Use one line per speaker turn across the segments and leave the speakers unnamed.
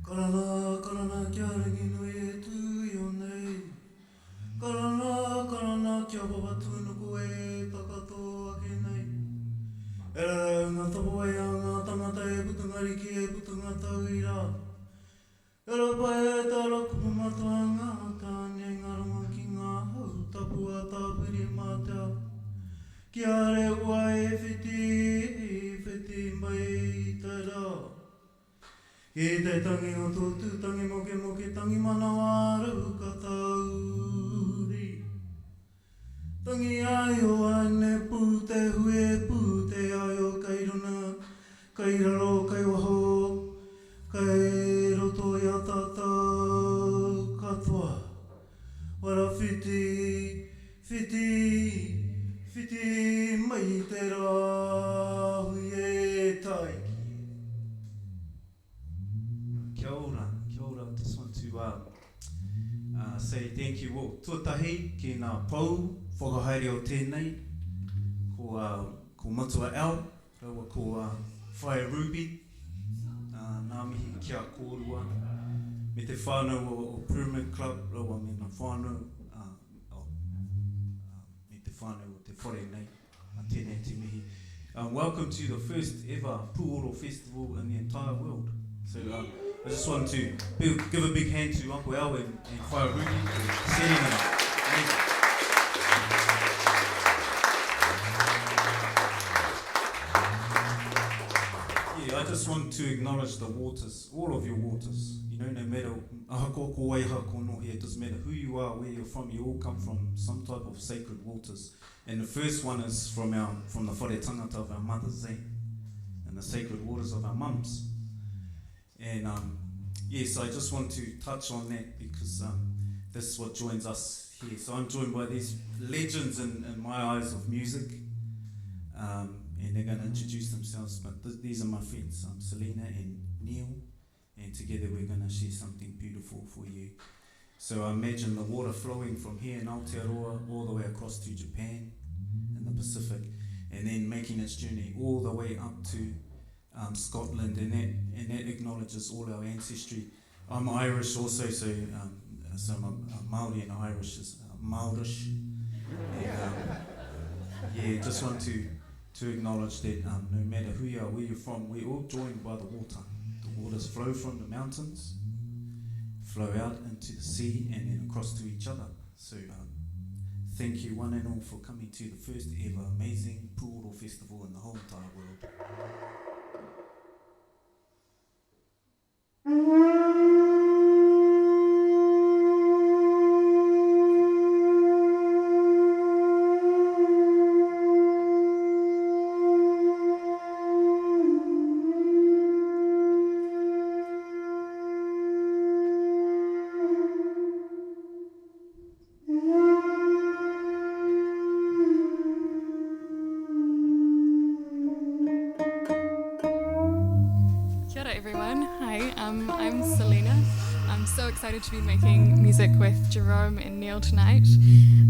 Karana, karana, kia ringi nui e tū i o nei. Karana, karana, kia wawa tūnuku e takato ake nei. E rara ngā tapo e a ngā tangata e putunga riki e putunga tau i rā. E rapa e tā raku matua ngā kāne ngā rongo ki ngā hau tapu a tāpiri mātea. Kia re ua e whiti mai i te rā. E te tangi o tōtu, tangi moke moke, tangi manawa aru ka tauri. Tangi ai o ane pū te hue, pū te ai o kai runa, kai raro, kai waho, kai roto i a tātou katoa. Wara whiti mai te rā hui e taiki.
Kia ora. Just want to say thank you all. Tuatahi ki ngā pou, whakahaere o tēnei, ko Matua Al, raua ko Whae Ruby, nā mihi kia kōrua, me te whānau o Pyramid Club, raua me ngā whānau, me te whānau o te whare nei, tēnei te mihi. Welcome to the first ever Pūoro Festival in the entire world. So I just want to give a big hand to Uncle Al and Whae Ruby for setting it up. Yeah, I just want to acknowledge the waters, all of your waters. You know, no matter ahako ko waiha ko no here, it doesn't matter who you are, where you're from, you all come from some type of sacred waters. And the first one is from the whare tangata of our mothers, and the sacred waters of our mums. And yes, I just want to touch on that because this is what joins us here. So I'm joined by these legends in my eyes of music, and they're going to introduce themselves. But these are my friends, Selena and Neil, and together we're going to share something beautiful for you. So I imagine the water flowing from here in Aotearoa all the way across to Japan in the Pacific, and then making its journey all the way up to Scotland, and that acknowledges all our ancestry. I'm Irish also, so I'm Māori and Irish is Maorish. And just want to acknowledge that no matter who you are, where you're from, we're all joined by the water. The waters flow from the mountains, flow out into the sea, and then across to each other. So thank you one and all for coming to the first ever amazing Pūoro Festival in the whole entire world.
Excited to be making music with Jerome and Neil tonight.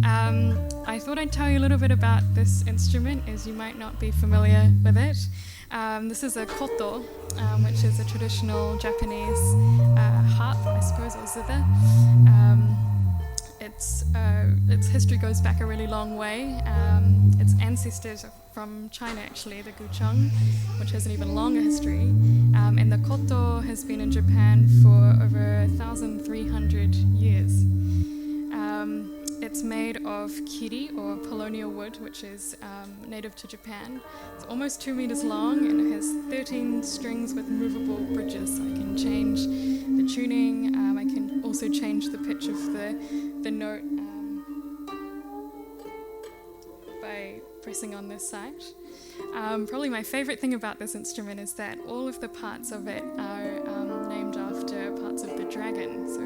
I thought I'd tell you a little bit about this instrument, as you might not be familiar with it. This is a koto, which is a traditional Japanese harp, I suppose, or zither. Its history goes back a really long way. Its ancestors are from China, actually, the guchong, which has an even longer history. And the koto has been in Japan for over 1,300 years. It's made of kiri, or paulownia wood, which is native to Japan. It's almost 2 meters long, and it has 13 strings with movable bridges. So I can change the tuning. I can also change the pitch of the note by pressing on this side. Probably my favorite thing about this instrument is that all of the parts of it are named after parts of the dragon. So,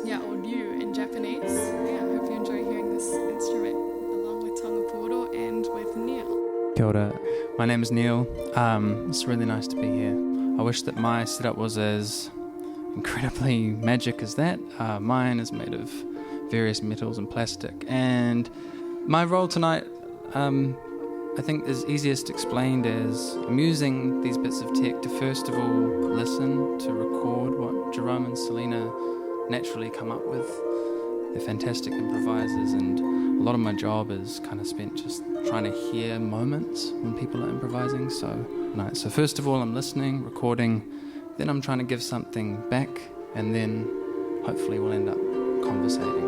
oroTu in Japanese. Yeah, I hope you enjoy hearing this instrument along with Tonga Pūoro and with Neil.
Kia ora. My name is Neil. It's really nice to be here. I wish that my setup was as incredibly magic as that. Mine is made of various metals and plastic, and my role tonight I think is easiest explained as I'm using these bits of tech to first of all listen, to record what Jerome and Selena naturally come up with. They're fantastic improvisers, and a lot of my job is kind of spent just trying to hear moments when people are improvising. So first of all I'm listening, recording, then I'm trying to give something back, and then hopefully we'll end up conversating.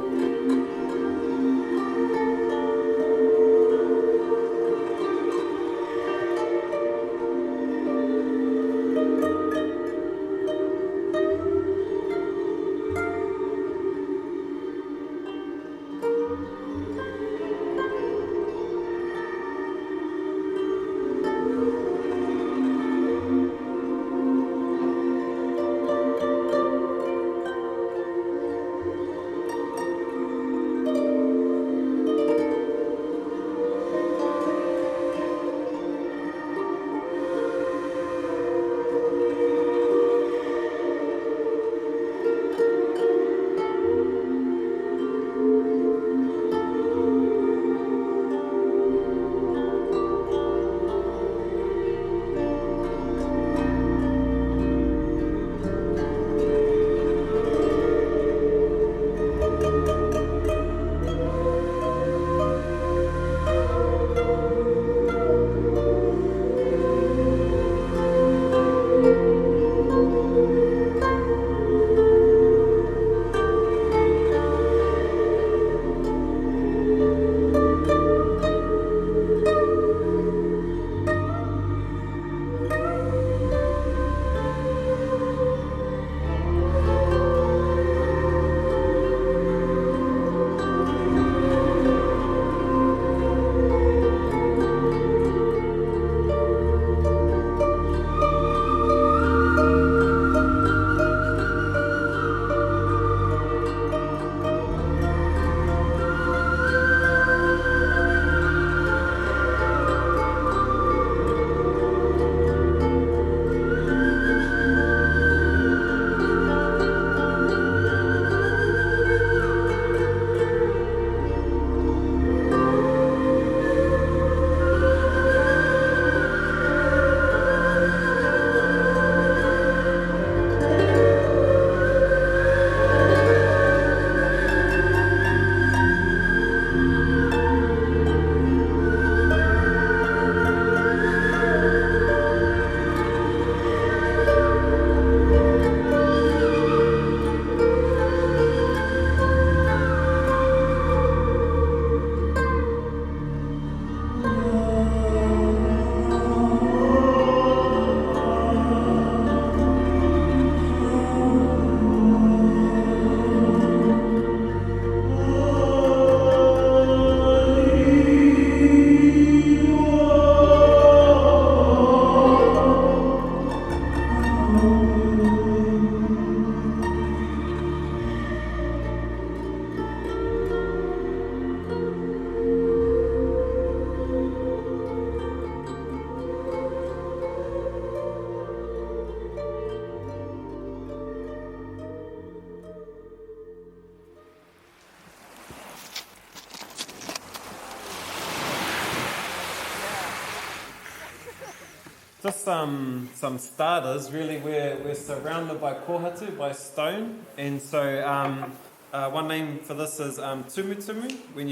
Just some starters, really. We're surrounded by kohatu, by stone, and so one name for this is tumu. When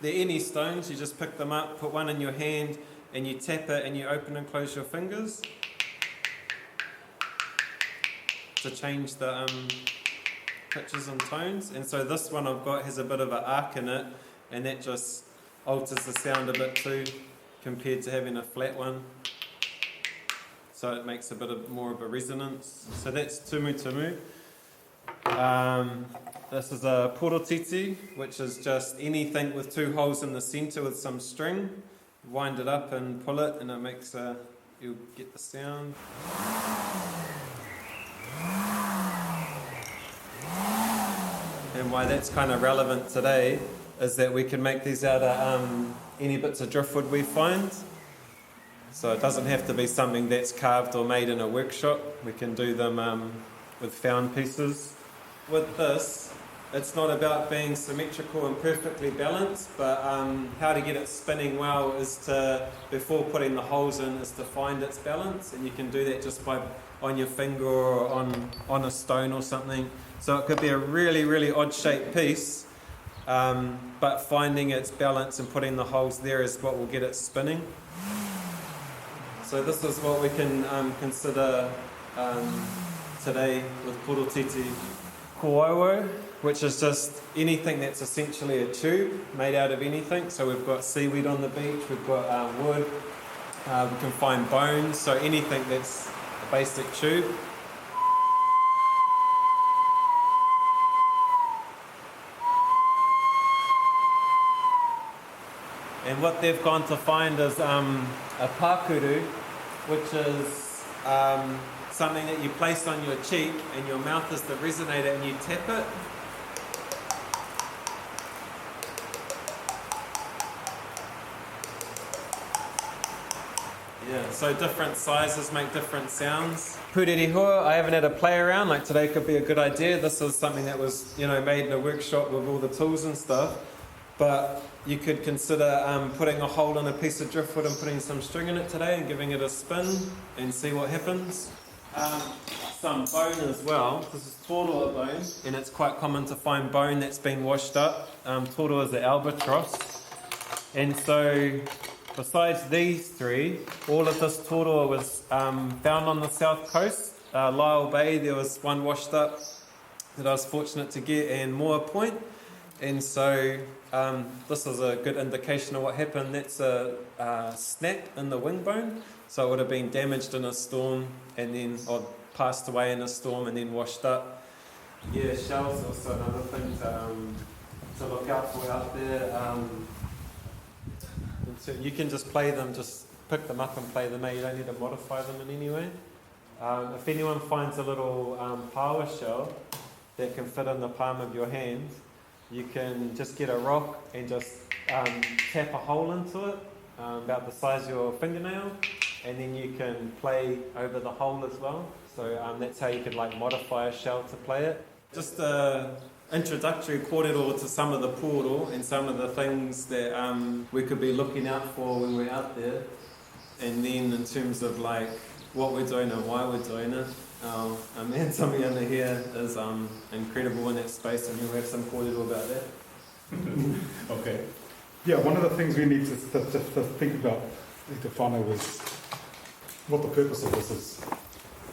they're any stones, you just pick them up, put one in your hand, and you tap it, and you open and close your fingers to change the pitches and tones. And so this one I've got has a bit of an arc in it, and that just alters the sound a bit too, compared to having a flat one. So it makes a bit more of a resonance. So that's tumu. This is a Pūoro Tū, which is just anything with two holes in the centre with some string. Wind it up and pull it, and it makes you'll get the sound. And why that's kind of relevant today is that we can make these out of any bits of driftwood we find. So it doesn't have to be something that's carved or made in a workshop. We can do them with found pieces. With this, it's not about being symmetrical and perfectly balanced, but how to get it spinning well is to, before putting the holes in, is to find its balance, and you can do that just by on your finger or on a stone or something. So it could be a really, really odd shaped piece, but finding its balance and putting the holes there is what will get it spinning. So this is what we can consider today with Pūoro Tū Kōauau, which is just anything that's essentially a tube made out of anything. So we've got seaweed on the beach, we've got wood, we can find bones, so anything that's a basic tube. And what they've gone to find is a pākuru, which is something that you place on your cheek, and your mouth is the resonator, and you tap it. Yeah, so different sizes make different sounds. Pūrere I haven't had a play around, like today could be a good idea. This is something that was, made in a workshop with all the tools and stuff. But you could consider putting a hole in a piece of driftwood and putting some string in it today and giving it a spin and see what happens. Some bone as well. This is tōroa bone, and it's quite common to find bone that's been washed up. Tōroa is the albatross. And so besides these three, all of this tōroa was found on the south coast. Lyle Bay, there was one washed up that I was fortunate to get, and Moa Point. And so this is a good indication of what happened. That's a snap in the wing bone. So it would have been damaged in a storm and then, or passed away in a storm and then washed up. Yeah, shells also another thing to look out for out there. So you can just play them, just pick them up and play them out. You don't need to modify them in any way. If anyone finds a little power shell that can fit in the palm of your hand, you can just get a rock and just tap a hole into it, about the size of your fingernail, and then you can play over the hole as well. So that's how you could modify a shell to play it. Just an introductory kōrero to some of the pūoro and some of the things that we could be looking out for when we're out there. And then in terms of what we're doing and why we're doing it. And somebody under here is incredible in that space, and you'll have some kōrero about that.
Okay. Yeah, one of the things we need to think about, to whānau, is what the purpose of this is.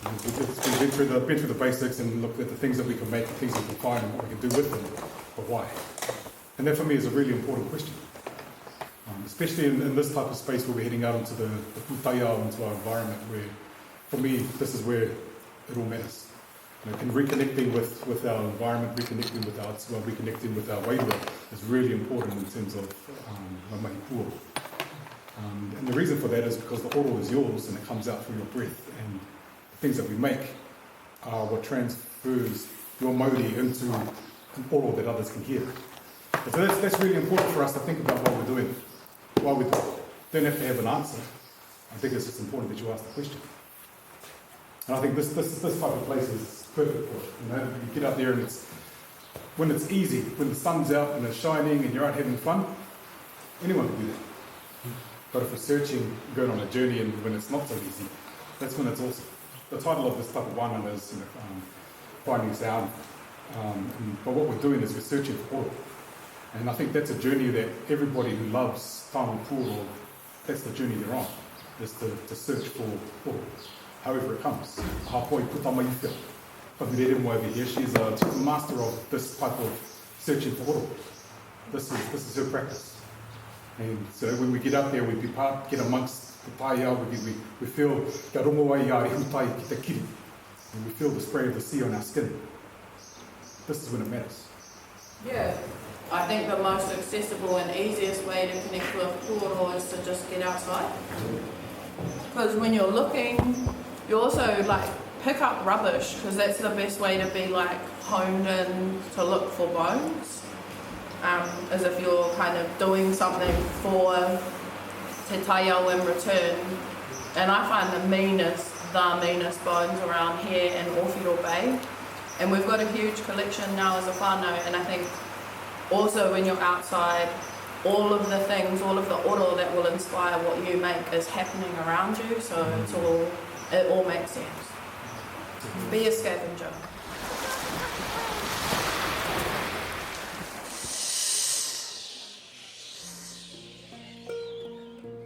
We've been through the basics and looked at the things that we can make, the things we can find, and what we can do with them, but why? And that for me is a really important question. Especially in this type of space where we're heading out into the pūtaiao, into our environment, where, for me, this is where it all matters. Reconnecting with our environment, reconnecting with our wairua is really important in terms of mahi pūoro. And the reason for that is because the oro is yours and it comes out through your breath, and the things that we make are what transfers your Māori into an oro that others can hear. So that's really important for us to think about what we're doing. While we don't have to have an answer, I think it's just important that you ask the question. And I think this type of place is perfect for it. You get out there and when it's easy, when the sun's out and it's shining and you're out having fun, anyone can do that. But if we're searching, going on a journey, and when it's not so easy, that's when it's awesome. The title of this type of one is finding sound. But what we're doing is we're searching for oro. And I think that's a journey that everybody who loves Taonga Pūoro, that's the journey they're on, is to search for oro. However it comes. Hapoi putama iwhia. Whamirere mo over here, she's a master of this type of searching for oro. This is her practice. And so when we get up there, we get amongst the pāiao, we feel ka rongo ai a rehutai ki te kiri. And we feel the spray of the sea on our skin. This is when it matters.
Yeah. I think the most accessible and easiest way to connect with pūoro is to just get outside. Because when you're looking, you also pick up rubbish, because that's the best way to be honed in to look for bones. As if you're kind of doing something for te taiao in return. And I find the meanest bones around here in Ōwhiro Bay. And we've got a huge collection now as a whānau, and I think also when you're outside, all of the things, all of the oro that will inspire what you make is happening around you, so it all makes sense. Be a scavenger.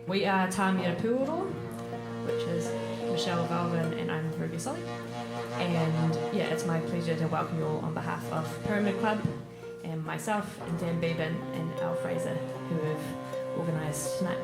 We are Tāmira Pūoro, which is Michelle Valvin, and I'm Ruby Solly. And yeah, it's my pleasure to welcome you all on behalf of Pyramid Club and myself and Dan Beban and Al Fraser, who have organised tonight.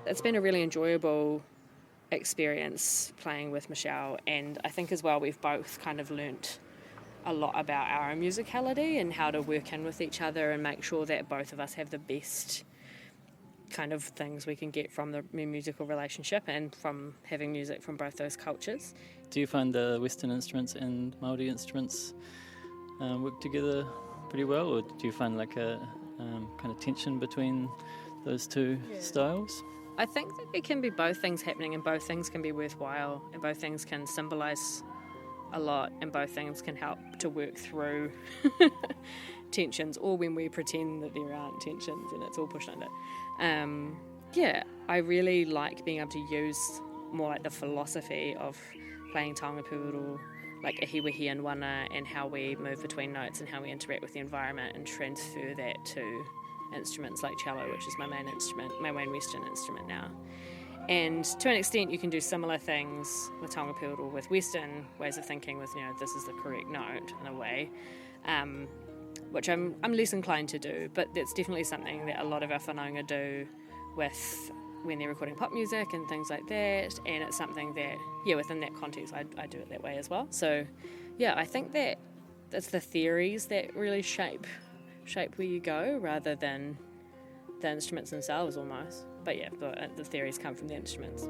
It's been a really enjoyable experience playing with Michelle, and I think as well we've both kind of learnt a lot about our own musicality and how to work in with each other and make sure that both of us have the best kind of things we can get from the musical relationship and from having music from both those cultures.
Do you find the Western instruments and Māori instruments work together pretty well, or do you find like a kind of tension between those two styles?
I think that there can be both things happening, and both things can be worthwhile, and both things can symbolise a lot, and both things can help to work through tensions, or when we pretend that there aren't tensions and it's all pushed under. I really like being able to use more like the philosophy of playing taonga pūoro, like ihiwehi and wana, and how we move between notes and how we interact with the environment, and transfer that to instruments like cello, which is my main instrument, my main Western instrument now. And to an extent you can do similar things with taonga pūoro with Western ways of thinking, with this is the correct note in a way, which I'm less inclined to do, but that's definitely something that a lot of our whanaunga do with when they're recording pop music and things like that, and it's something that within that context I do it that way as well. So I think that it's the theories that really shape where you go rather than the instruments themselves almost. But the theories come from the instruments.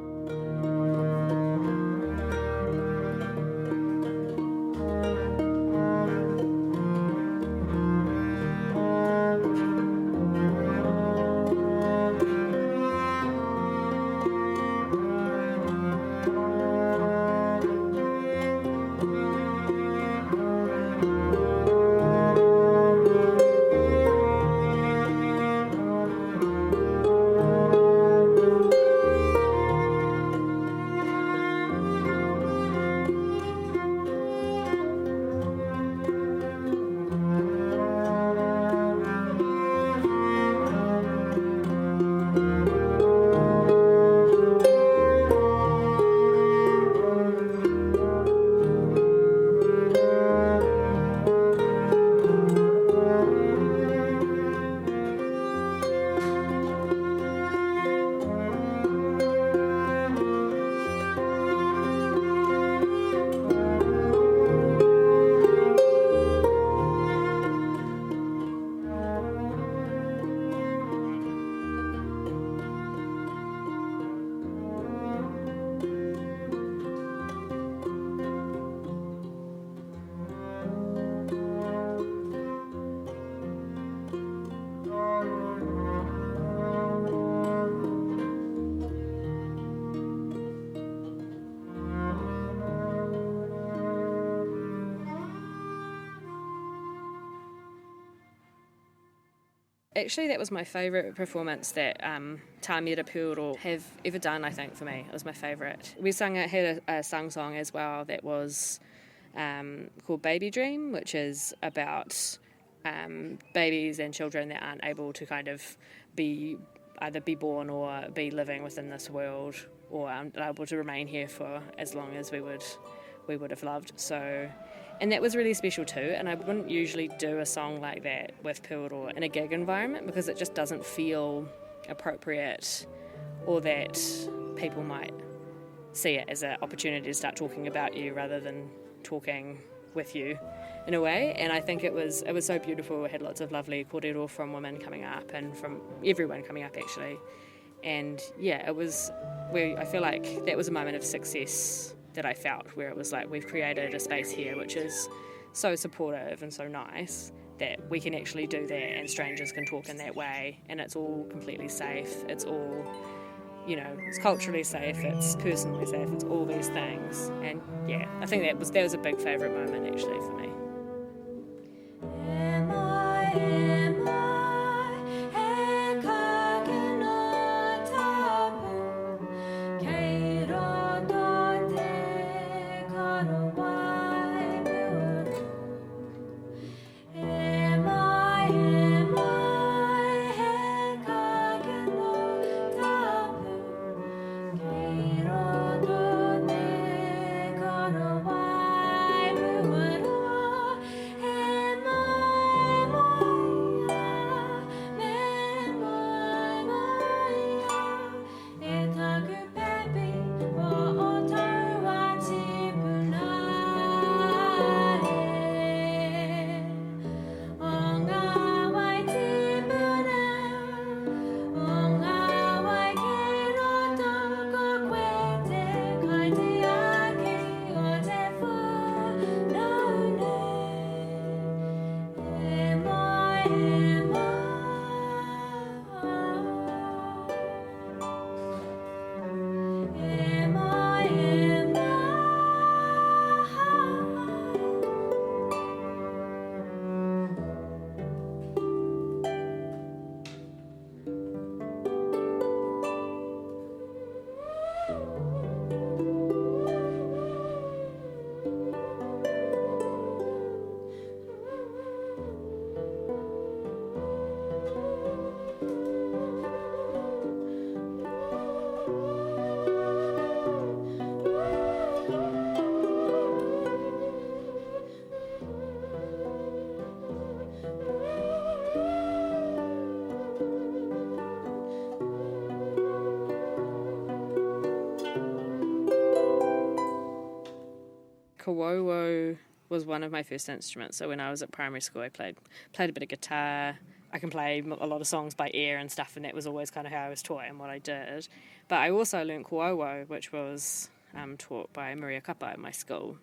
Actually, that was my favourite performance that Tāmira Pūoro have ever done, I think, for me. It was my favourite. We had a sung song as well that was called Baby Dream, which is about babies and children that aren't able to kind of either be born or be living within this world, or unable to remain here for as long as we would have loved. And that was really special too, and I wouldn't usually do a song like that with Pūoro in a gig environment because it just doesn't feel appropriate or that people might see it as an opportunity to start talking about you rather than talking with you in a way. And I think it was so beautiful. We had lots of lovely kōrero from women coming up and from everyone coming up actually. And yeah, it was where I feel like that was a moment of success that I felt, where it was like we've created a space here which is so supportive and so nice that we can actually do that and strangers can talk in that way, and it's all completely safe, it's all, you know, it's culturally safe, it's personally safe, it's all these things. And yeah, I think that was a big favourite moment actually for me. Kawowo was one of my first instruments. So when I was at primary school, I played a bit of guitar. I can play a lot of songs by ear and stuff, and that was always kind of how I was taught and what I did. But I also learned kawowo, which was taught by Maria Kappa at my school,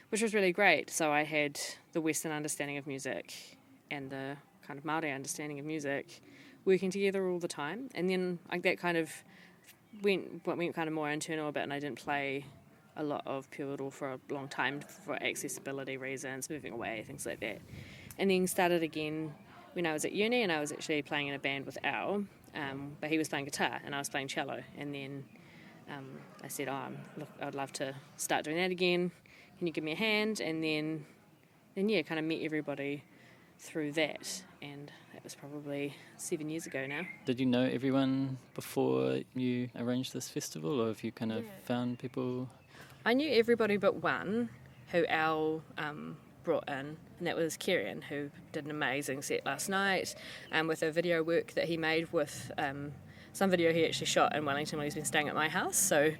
which was really great. So I had the Western understanding of music and the kind of Māori understanding of music working together all the time. And then that kind of went kind of more internal a bit, and I didn't play a lot of Pūoro for a long time for accessibility reasons, moving away, things like that. And then started again when I was at uni, and I was actually playing in a band with Al, but he was playing guitar and I was playing cello. And then I said, look, I'd love to start doing that again. Can you give me a hand? And then yeah, kind of met everybody through that. And that was probably 7 years ago now.
Did you know everyone before you arranged this festival, or have you kind of found people?
I knew everybody but one, who Al brought in, and that was Kieran, who did an amazing set last night with a video work that he made with some video he actually shot in Wellington when he's been staying at my house. So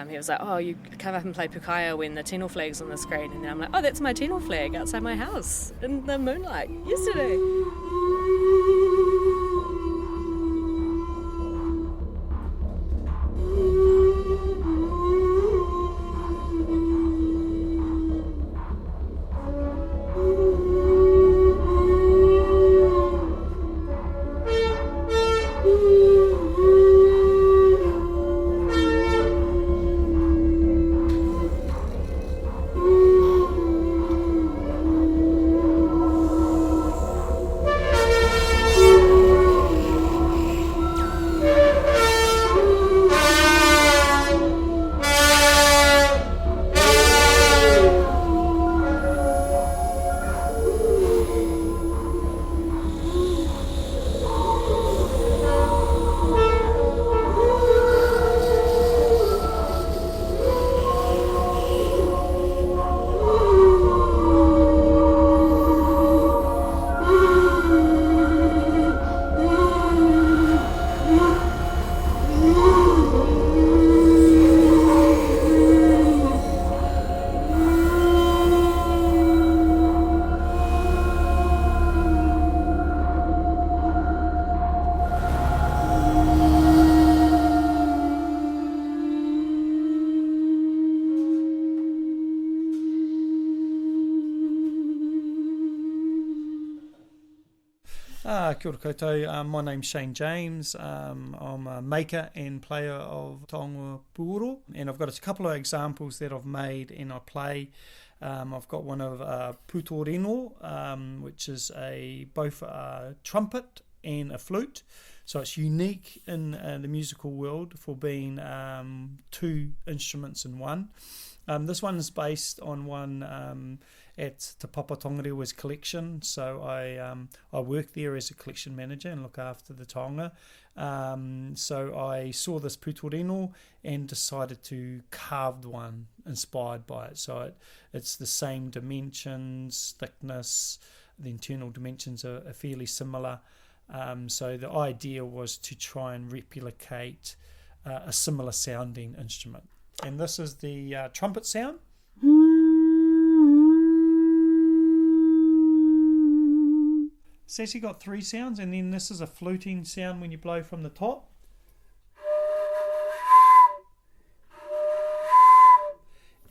he was like, you come up and play Pukaya when the tino flag's on the screen. And then I'm like, that's my tino flag outside my house in the moonlight yesterday.
Kia ora koutou. My name's Shane James. I'm a maker and player of Taonga Pūoro, and I've got a couple of examples that I've made and I play. I've got one of Pūoro Tū, which is both a trumpet and a flute. So it's unique in the musical world for being two instruments in one. This one is based on one at Te Tongarewa's collection. So I work there as a collection manager and look after the taonga. So I saw this Pūoro Tū and decided to carve one inspired by it. So it's the same dimensions, thickness, the internal dimensions are fairly similar. So the idea was to try and replicate a similar sounding instrument. And this is the trumpet sound. It's actually got three sounds, and then this is a fluting sound when you blow from the top.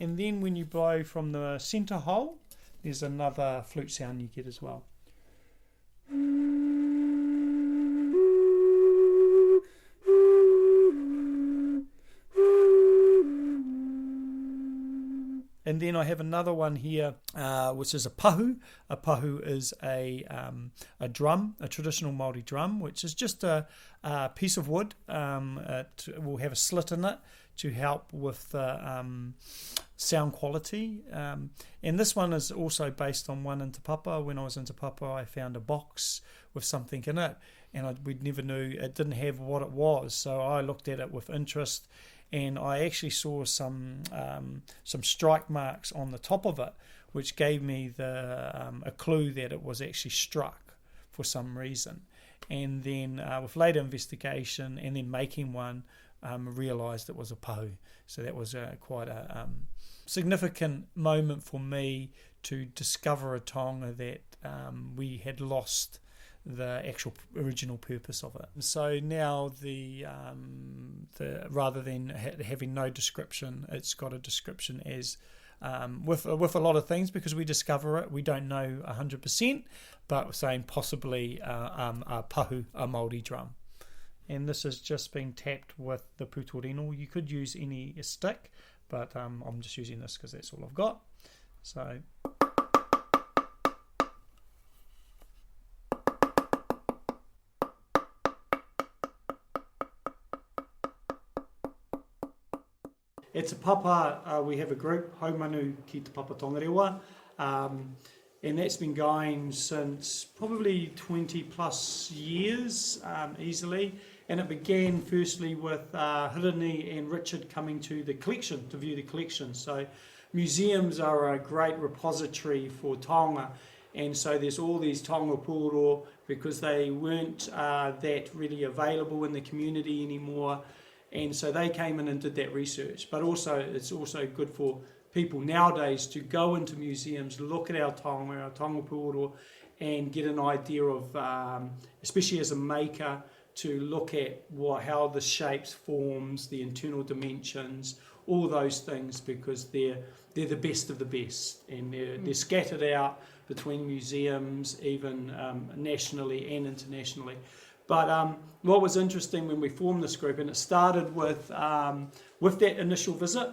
And then when you blow from the centre hole, there's another flute sound you get as well. And then I have another one here, which is a pahu. A pahu is a drum, a traditional Māori drum, which is just a piece of wood. It will have a slit in it to help with sound quality. And this one is also based on one in Te Papa. When I was in Te Papa, I found a box with something in it, and we never knew, it didn't have what it was. So I looked at it with interest, and I actually saw some strike marks on the top of it, which gave me a clue that it was actually struck for some reason. And then with later investigation and then making one, realised it was a pahu. So that was quite a significant moment for me to discover a taonga that we had lost the actual original purpose of it. So now the rather than having no description, it's got a description as with a lot of things, because we discover it, we don't know 100%, but saying possibly a pahu, a Māori drum. And this is just being tapped with the Pūoro Tū. You could use any stick, but I'm just using this because that's all I've got. So. At Te Papa, we have a group, Haumanu ki Te Papa Tongarewa, and that's been going since probably 20 plus years, easily. And it began firstly with Hirini and Richard coming to the collection, to view the collection. So museums are a great repository for taonga, and so there's all these taonga pūoro, because they weren't that really available in the community anymore. And so they came in and did that research. But also, it's also good for people nowadays to go into museums, look at our taonga pūoro, and get an idea of, especially as a maker, to look at how the shapes, forms, the internal dimensions, all those things, because they're the best of the best, and they're scattered out between museums, even nationally and internationally. But what was interesting when we formed this group, and it started with that initial visit,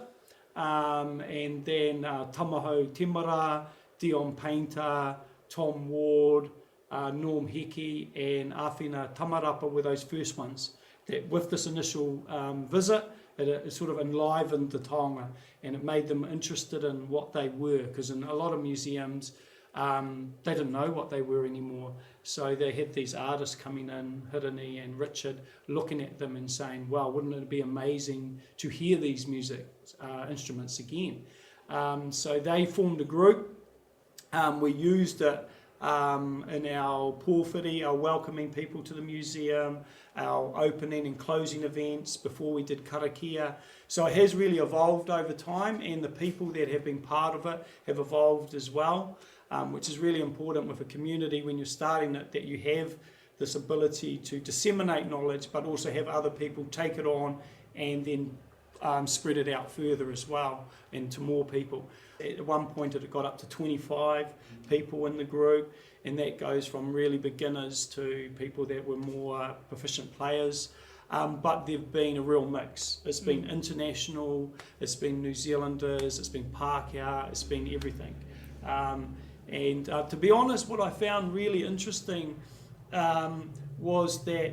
and then Tamaho Temara, Dion Painter, Tom Ward, Norm Hickey, and Awhina Tamarapa were those first ones. That with this initial visit, it sort of enlivened the taonga, and it made them interested in what they were, because in a lot of museums, they didn't know what they were anymore. So they had these artists coming in, Hirini and Richard, looking at them and saying, wow, wouldn't it be amazing to hear these music instruments again? So they formed a group. We used it in our pōwhiri, our welcoming people to the museum, our opening and closing events before we did karakia. So it has really evolved over time, and the people that have been part of it have evolved as well. Which is really important with a community when you're starting it, that you have this ability to disseminate knowledge, but also have other people take it on and then spread it out further as well, and to more people. At one point it got up to 25 people in the group, and that goes from really beginners to people that were more proficient players. But there've been a real mix. It's been international, it's been New Zealanders, it's been Pākehā, it's been everything. And to be honest, what I found really interesting was that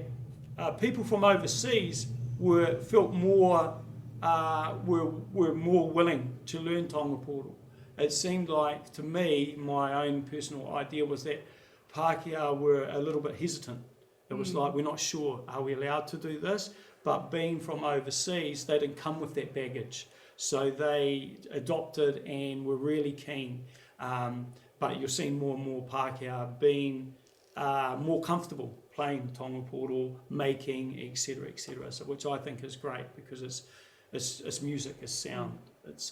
people from overseas were more willing to learn Taonga Pūoro. It seemed like, to me, my own personal idea was that Pākehā were a little bit hesitant. It was like, we're not sure, are we allowed to do this? But being from overseas, they didn't come with that baggage. So they adopted and were really keen. But you're seeing more and more Pākehā being more comfortable playing Taonga Pūoro, making, etc., etc. So, which I think is great, because it's music, it's sound, it's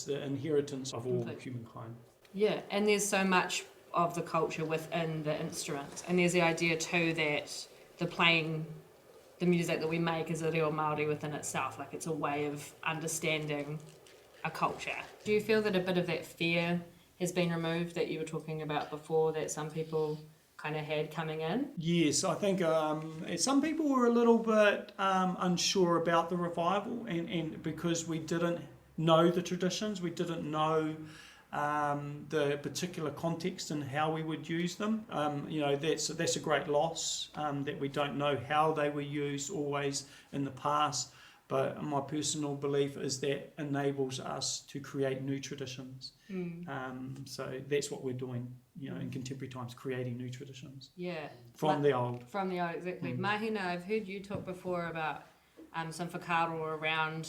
the inheritance of all humankind.
Yeah, and there's so much of the culture within the instruments, and there's the idea too that the music that we make is a real Māori within itself, like it's a way of understanding a culture. Do you feel that a bit of that fear has been removed that you were talking about before, that some people kind of had coming in?
Yes, I think some people were a little bit unsure about the revival, and because we didn't know the traditions, we didn't know the particular context and how we would use them. That's a great loss, that we don't know how they were used always in the past. But my personal belief is that enables us to create new traditions. So that's what we're doing, in contemporary times, creating new traditions.
Yeah.
From the old.
From the old, exactly. Mahina, I've heard you talk before about some whakaaro around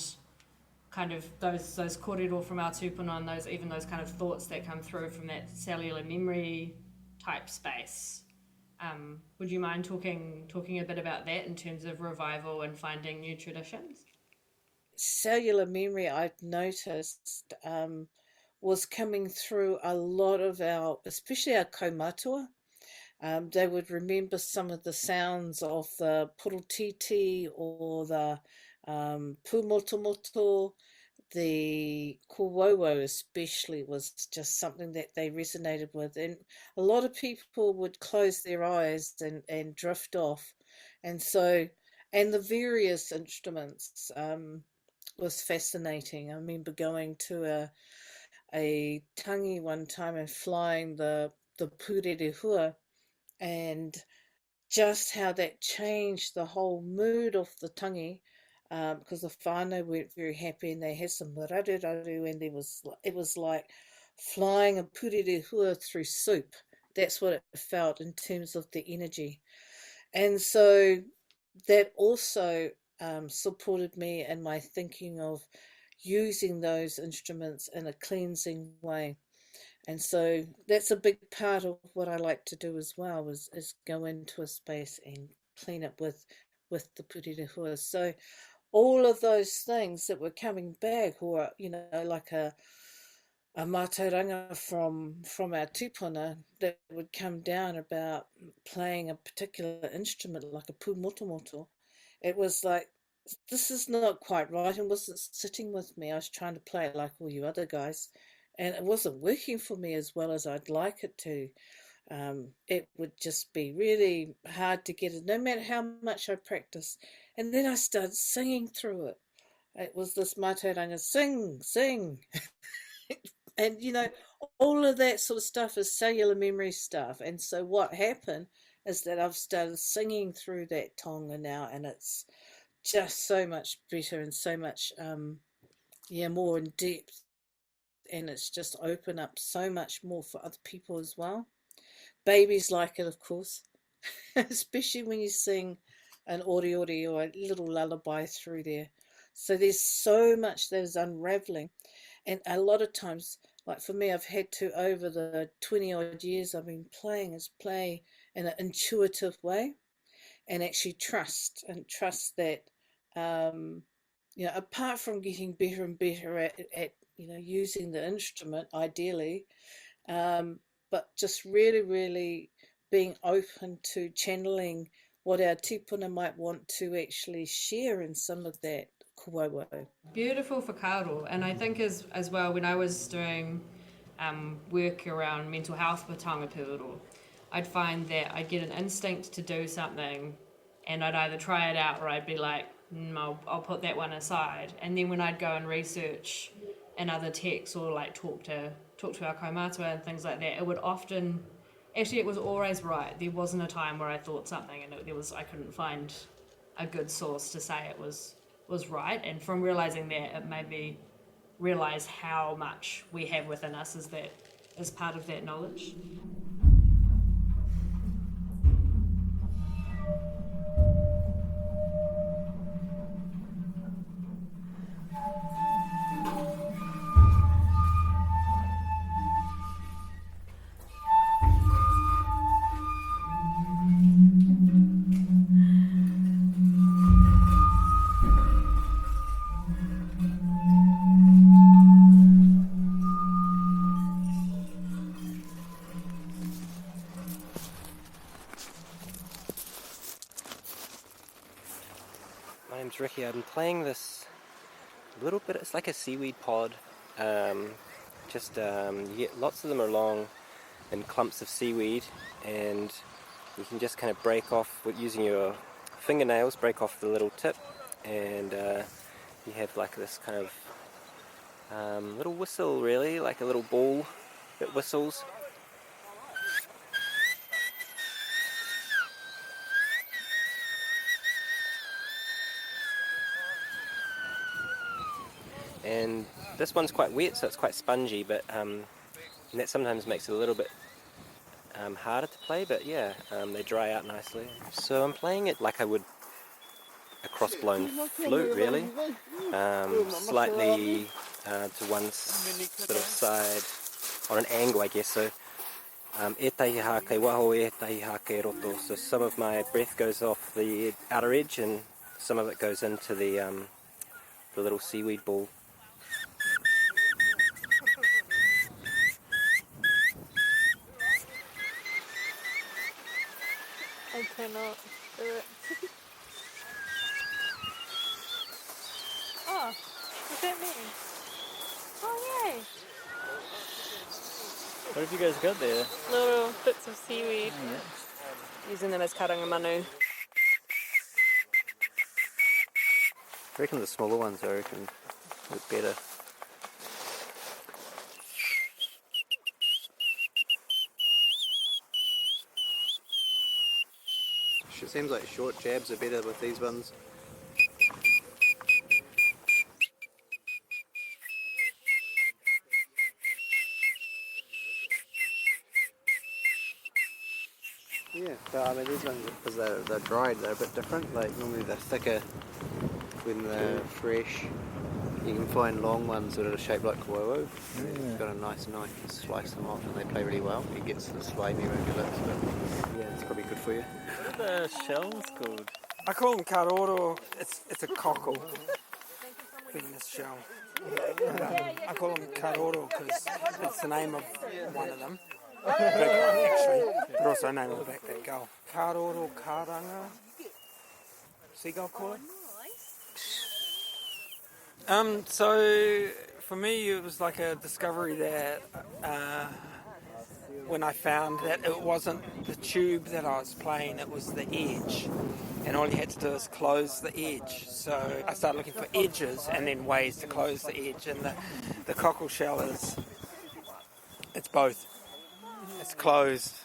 kind of those kōrero from our tūpuna, and those kind of thoughts that come through from that cellular memory type space. Would you mind talking a bit about that in terms of revival and finding new traditions?
Cellular memory, I've noticed, was coming through a lot of especially our kaumātua. They would remember some of the sounds of the porotiti or the pūmotomoto. The kōwauau especially was just something that they resonated with, and a lot of people would close their eyes and drift off, and the various instruments was fascinating. I remember going to a tangi one time and flying the pūrere, and just how that changed the whole mood of the tangi. Because the whānau weren't very happy, and they had some raru, and it was like flying a pūrere through soup. That's what it felt in terms of the energy. And so that also supported me in my thinking of using those instruments in a cleansing way. And so that's a big part of what I like to do as well, is go into a space and clean it with the pūrere. So all of those things that were coming back, or like a mātauranga from our tūpuna that would come down about playing a particular instrument like a pūmotomoto. It was like, this is not quite right, and wasn't sitting with me. I was trying to play it like all you other guys, and it wasn't working for me as well as I'd like it to. It would just be really hard to get it, no matter how much I practiced. And then I started singing through it. It was this mātauranga, sing. And, all of that sort of stuff is cellular memory stuff. And so what happened is that I've started singing through that taonga now, and it's just so much better and so much, more in depth. And it's just opened up so much more for other people as well. Babies like it, of course, especially when you sing an ori or a little lullaby through there. So there's so much that is unraveling. And a lot of times, like for me, I've had to, over the 20 odd years I've been playing, is play in an intuitive way, and actually trust that, apart from getting better and better at using the instrument ideally, but just really, really being open to channeling what our tūpuna might want to actually share in some of that kōwauau.
Beautiful whakaaro, and I think as well, when I was doing work around mental health with Taonga Pūoro,
I'd find that I'd get an instinct to do something, and I'd either try it out or I'd be like, I'll put that one aside. And then when I'd go and research in other texts or like talk to our kaumātua and things like that, it would often, actually it was always right. There wasn't a time where I thought something and I couldn't find a good source to say it was right. And from realizing that, it made me realize how much we have within us as part of that knowledge.
My name's Ricky. I'm playing this little bit, it's like a seaweed pod. You get lots of them are long in clumps of seaweed, and you can just kind of break off with using your fingernails, break off the little tip, and you have like this kind of little whistle, really, like a little ball that whistles. And this one's quite wet, so it's quite spongy, but and that sometimes makes it a little bit harder to play, but yeah, they dry out nicely. So I'm playing it like I would a cross-blown flute, really, slightly to one sort of side, on an angle, I guess. So e tahi hake waho, e tahi hake roto. So some of my breath goes off the outer edge, and some of it goes into the little seaweed ball.
I cannot do it. Oh, what's that mean? Oh, yay!
What have you guys got there?
Little bits of seaweed.
Oh, yeah.
Using them as karanga manu.
I reckon the smaller ones, look better. It seems like short jabs are better with these ones. Yeah, but I mean these ones, because they're dried, they're a bit different. Like normally they're thicker when they're fresh. You can find long ones that are shaped like ko'owo.
Yeah.
You've got a nice knife and slice them off, and they play really well. It gets the slimy around your lips, but yeah, it's probably good for you.
What are the shells called?
I call them karoro. It's a cockle. Venus shell. I call them karoro because it's the name of one of them. Big one actually, but also the name of the black gull. Karoro karanga. Seagull call it. So for me it was like a discovery that when I found that it wasn't the tube that I was playing, it was the edge, and all you had to do is close the edge. So I started looking for edges and then ways to close the edge, and the cockle shell it's both. It's closed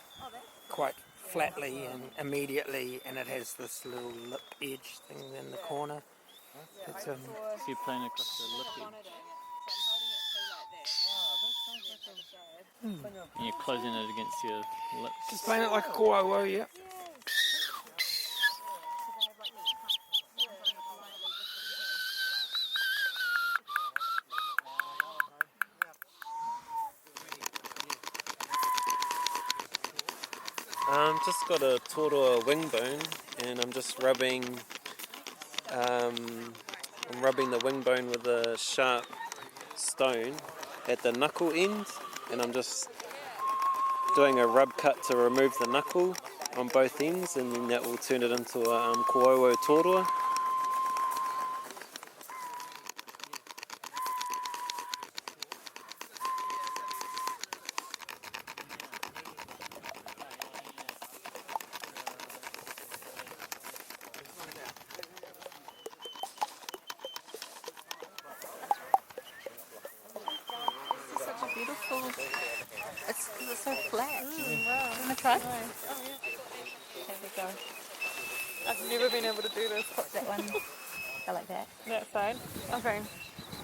quite flatly and immediately, and it has this little lip edge thing in the corner.
So you're playing across the lip edge. And you're closing it against your lips.
Just playing it like a ko'owo, yeah.
Just got a tōroa wing bone, and I'm just rubbing the wing bone with a sharp stone at the knuckle end, and I'm just doing a rub cut to remove the knuckle on both ends, and then that will turn it into a ko'owo tōroa.
falls. It's so flat.
Wow.
You want to try?
Nice. Oh, yeah.
There we go.
I've never been able to do this.
Pop that one. I like that.
That side. Okay.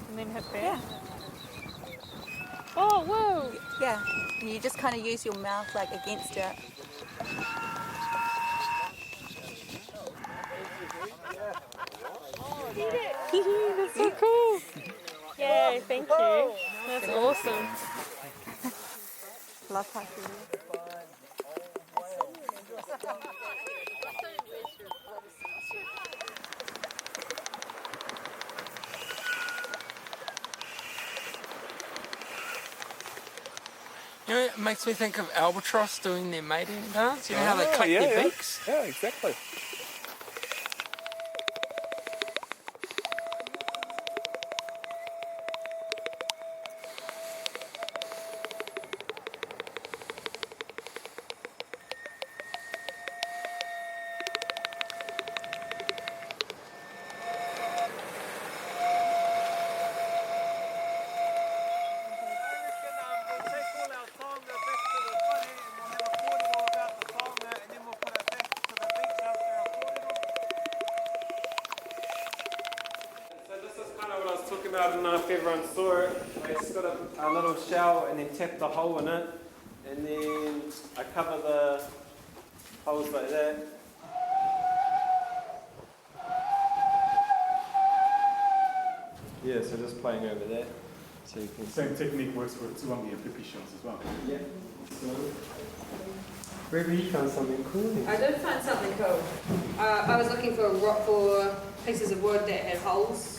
And then hit there.
Yeah.
Oh, whoa.
Yeah. And you just kind of use your mouth like against it.
That's so cool. Yay, thank you. That's awesome.
Love parkour.
You know, it makes me think of albatross doing their mating dance. You know how they click their beaks?
Yeah, exactly. I don't know if everyone saw it. I just got a little shell and then tapped a hole in it, and then I cover the holes like that. Yeah, so just playing over that. So you can
Same technique works for Tuangi and Pipi shells as well.
Yeah. So, Ruby, you found something cool.
I did find something cool. I was looking for pieces of wood that had holes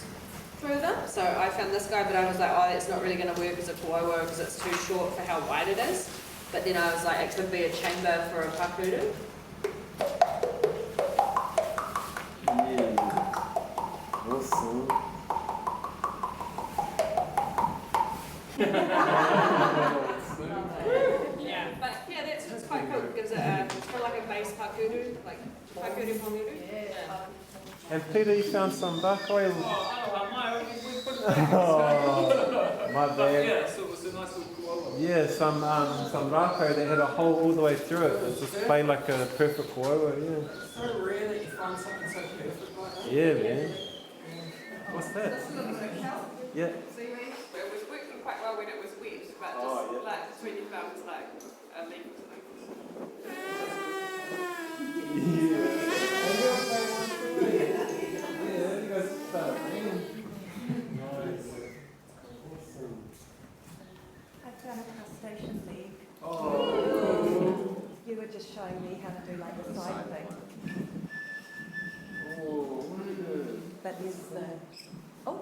through them, so I found this guy, but I was like, oh, that's not really going to work as a kawaii because it's too short for how wide it is. But then I was like, it could be a chamber for a pakuru.
Yeah. Awesome.
Yeah, but yeah, it's quite cool. It gives it it's kind of like a base pakuru, like pakuru pomuru. Yeah.
And Peter, you found some bark oil. Oh, my bad.
Yeah, so it was a nice little koala.
Yeah, some rako that had a hole all the way through it. It's just plain like a perfect koala, yeah.
It's so rare that you find something so perfect like that.
Yeah, man. What's that? Yeah.
It was working quite well when it was wet, but just like between your thumbs, like a leaf or something.
I found a crustacean leaf.
Oh.
You were just showing me how to do like the side thing.
Oh, good.
But there's the... Oh.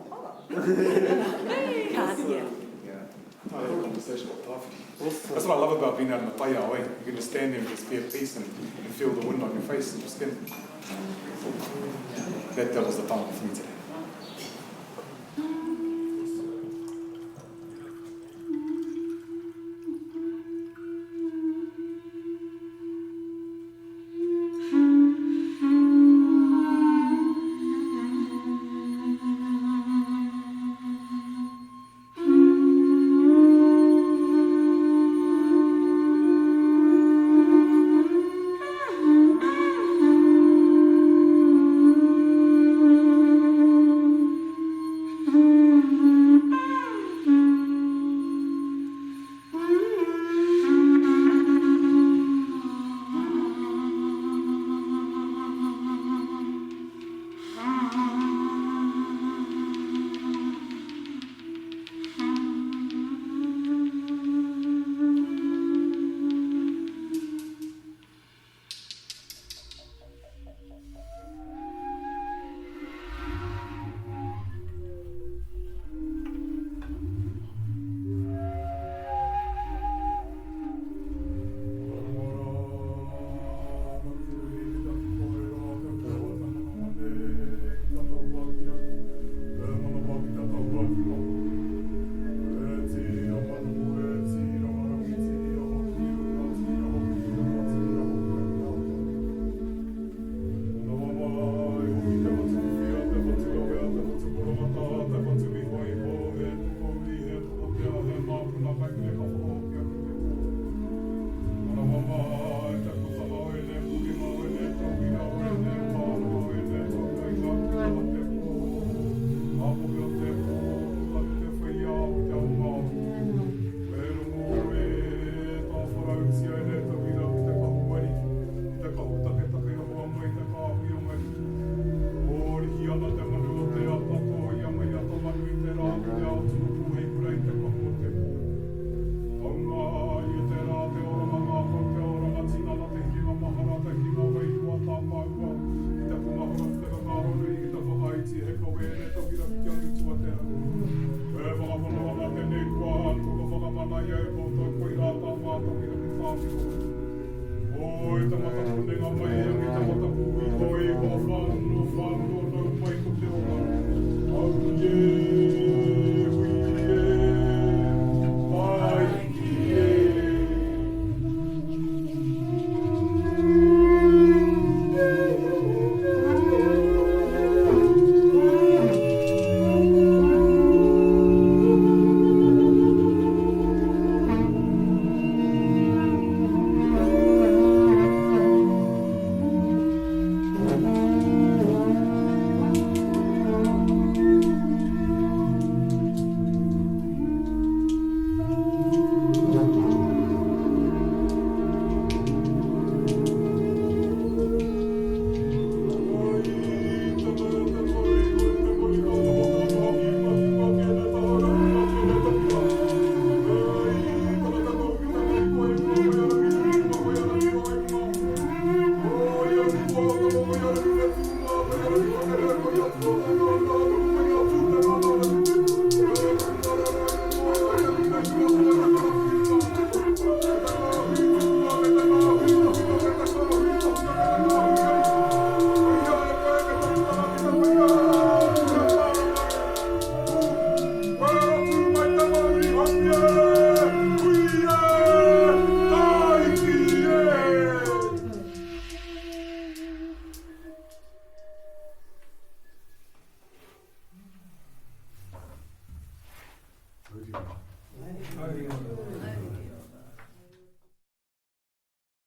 Hey.
Can't hear.
Yeah. I had a conversation with Tawhiti. That's what I love about being out in the paiao, eh? You can just stand there and just be at peace and feel the wind on your face and your skin. That was the Taonga for me today.
Thank you.